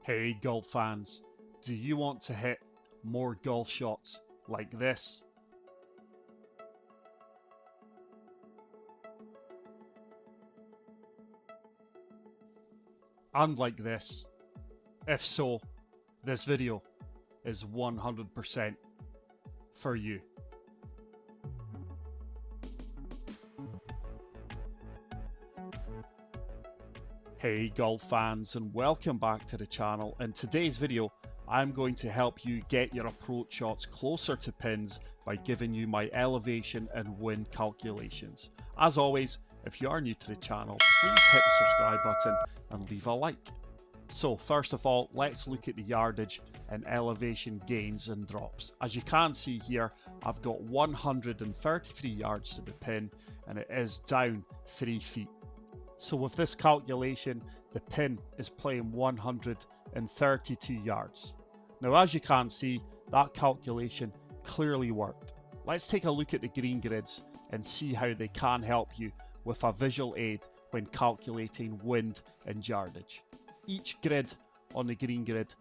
Hey golf fans, do you want to hit more golf shots like this? And like this? If so, this video is 100% for you. Hey golf fans, and welcome back to the channel. In today's video, I'm going to help you get your approach shots closer to pins by giving you my elevation and wind calculations. As always, if you are new to the channel, please hit the subscribe button and leave a like. So first of all, let's look at the yardage and elevation gains and drops. As you can see here, I've got 133 yards to the pin and it is down 3 feet. So with this calculation, the pin is playing 132 yards. Now as you can see, that calculation clearly worked. Let's take a look at the green grids and see how they can help you with a visual aid when calculating wind and yardage. Each grid on the green grid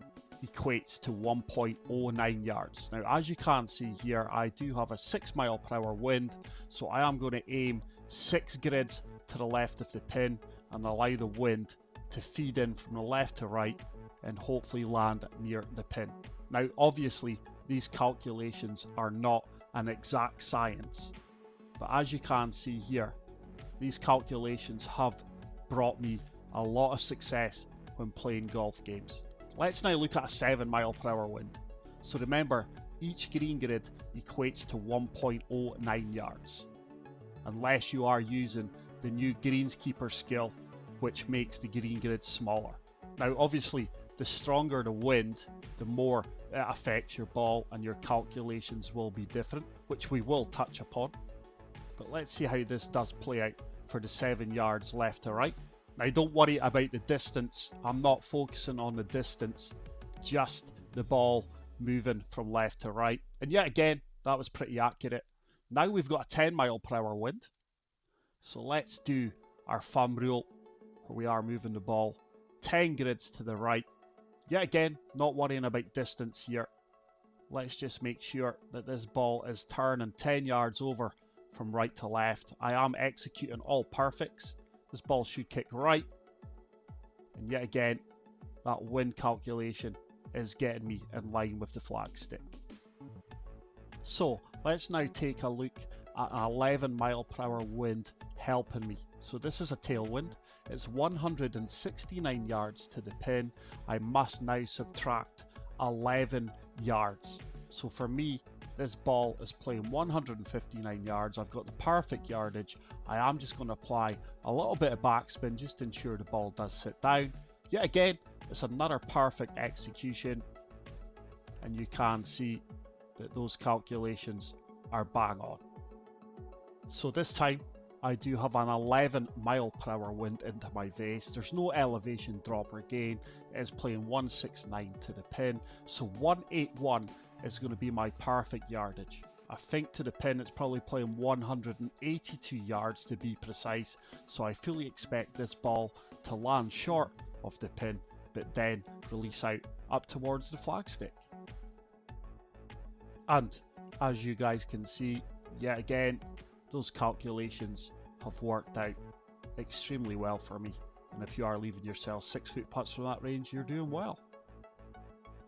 equates to 1.09 yards. Now as you can see here, I do have a 6 mile per hour wind, so I am going to aim 6 grids to the left of the pin and allow the wind to feed in from the left to right and hopefully land near the pin. Now obviously these calculations are not an exact science, but as you can see here, these calculations have brought me a lot of success when playing golf games. Let's now look at a 7 mile per hour wind. So remember, each green grid equates to 1.09 yards, unless you are using the new greenskeeper skill, which makes the green grid smaller. Now obviously, the stronger the wind, the more it affects your ball and your calculations will be different, which we will touch upon. But let's see how this does play out for the 7 yards left to right. Now don't worry about the distance, I'm not focusing on the distance, just the ball moving from left to right. And yet again, that was pretty accurate. Now we've got a 10 mile per hour wind. So let's do our thumb rule, where we are moving the ball 10 grids to the right. Yet again, not worrying about distance here. Let's just make sure that this ball is turning 10 yards over from right to left. I am executing all perfects. This ball should kick right. And yet again, that wind calculation is getting me in line with the flag stick. So let's now take a look at an 11 mile per hour wind helping me. So this is a tailwind. It's 169 yards to the pin. I must now subtract 11 yards. So for me, this ball is playing 159 yards. I've got the perfect yardage. I am just going to apply a little bit of backspin just to ensure the ball does sit down. Yet again, it's another perfect execution. And you can see that those calculations are bang on. So this time, I do have an 11 mile per hour wind into my vase. There's no elevation drop or gain. It is playing 169 to the pin. So 181 is going to be my perfect yardage. I think to the pin it's probably playing 182 yards to be precise. So I fully expect this ball to land short of the pin, but then release out up towards the flagstick. And as you guys can see, yet again, those calculations have worked out extremely well for me. And if you are leaving yourself 6 foot putts from that range, you're doing well.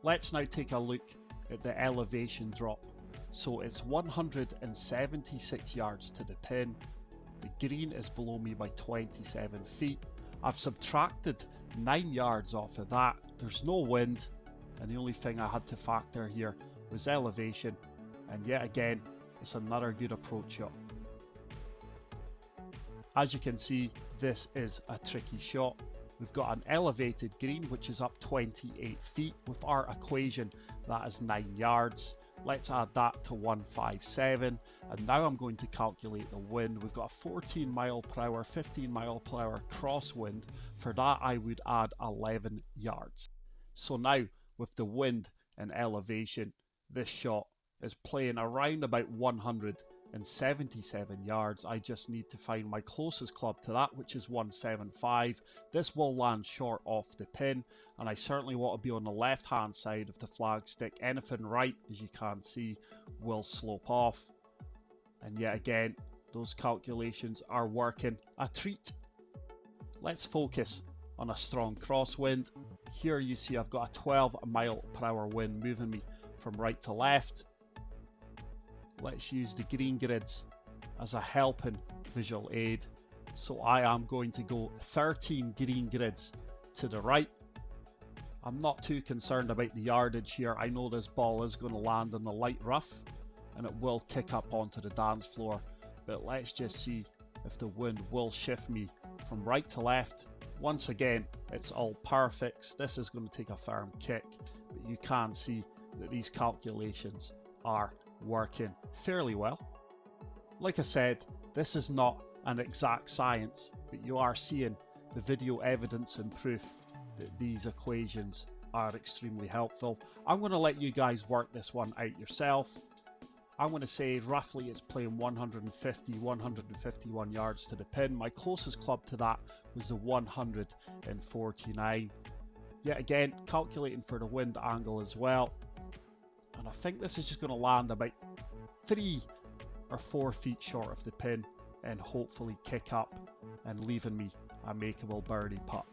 Let's now take a look at the elevation drop. So it's 176 yards to the pin. The green is below me by 27 feet. I've subtracted 9 yards off of that. There's no wind, and the only thing I had to factor here was elevation. And yet again, it's another good approach shot. As you can see, this is a tricky shot. We've got an elevated green, which is up 28 feet. With our equation, that is 9 yards. Let's add that to 157. And now I'm going to calculate the wind. We've got a 14 mile per hour, 15 mile per hour crosswind. For that, I would add 11 yards. So now, with the wind and elevation, this shot is playing around about 100 177 yards. I just need to find my closest club to that, which is 175. This will land short off the pin, and I certainly want to be on the left hand side of the flagstick. Anything right, as you can see, will slope off. And yet again, those calculations are working a treat. Let's focus on a strong crosswind. Here you see I've got a 12 mile per hour wind moving me from right to left. Let's use the green grids as a helping visual aid. So I am going to go 13 green grids to the right. I'm not too concerned about the yardage here. I know this ball is going to land in the light rough and it will kick up onto the dance floor. But let's just see if the wind will shift me from right to left. Once again, it's all perfect. This is going to take a firm kick, but you can see that these calculations are working fairly well. Like I said, this is not an exact science, but you are seeing the video evidence and proof that these equations are extremely helpful. I'm going to let you guys work this one out yourself. I'm going to say roughly it's playing 151 yards to the pin. My closest club to that was the 149. Yet again, calculating for the wind angle as well. And I think this is just going to land about 3 or 4 feet short of the pin and hopefully kick up and leaving me a makeable birdie putt.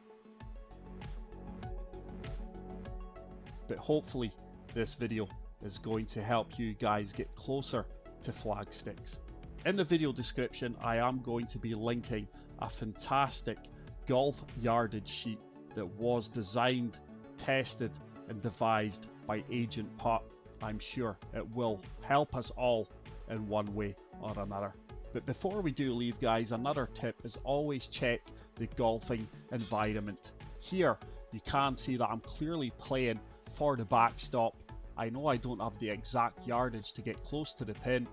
But hopefully this video is going to help you guys get closer to flag sticks. In the video description, I am going to be linking a fantastic golf yardage sheet that was designed, tested and devised by Agent Putt. I'm sure it will help us all in one way or another. But before we do leave, guys, another tip is always check the golfing environment. Here you can see that I'm clearly playing for the backstop. I know I don't have the exact yardage to get close to the pin,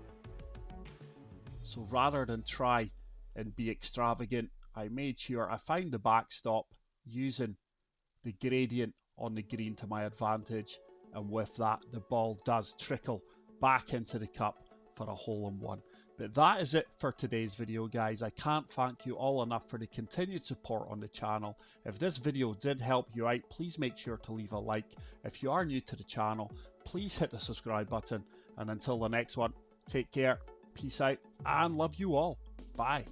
so rather than try and be extravagant, I made sure I found the backstop using the gradient on the green to my advantage, and with that the ball does trickle back into the cup for a hole-in-one. But that is it for today's video, guys. I can't thank you all enough for the continued support on the channel. If this video did help you out, please make sure to leave a like. If you are new to the channel, please hit the subscribe button. And until the next one, take care, peace out, and love you all. Bye.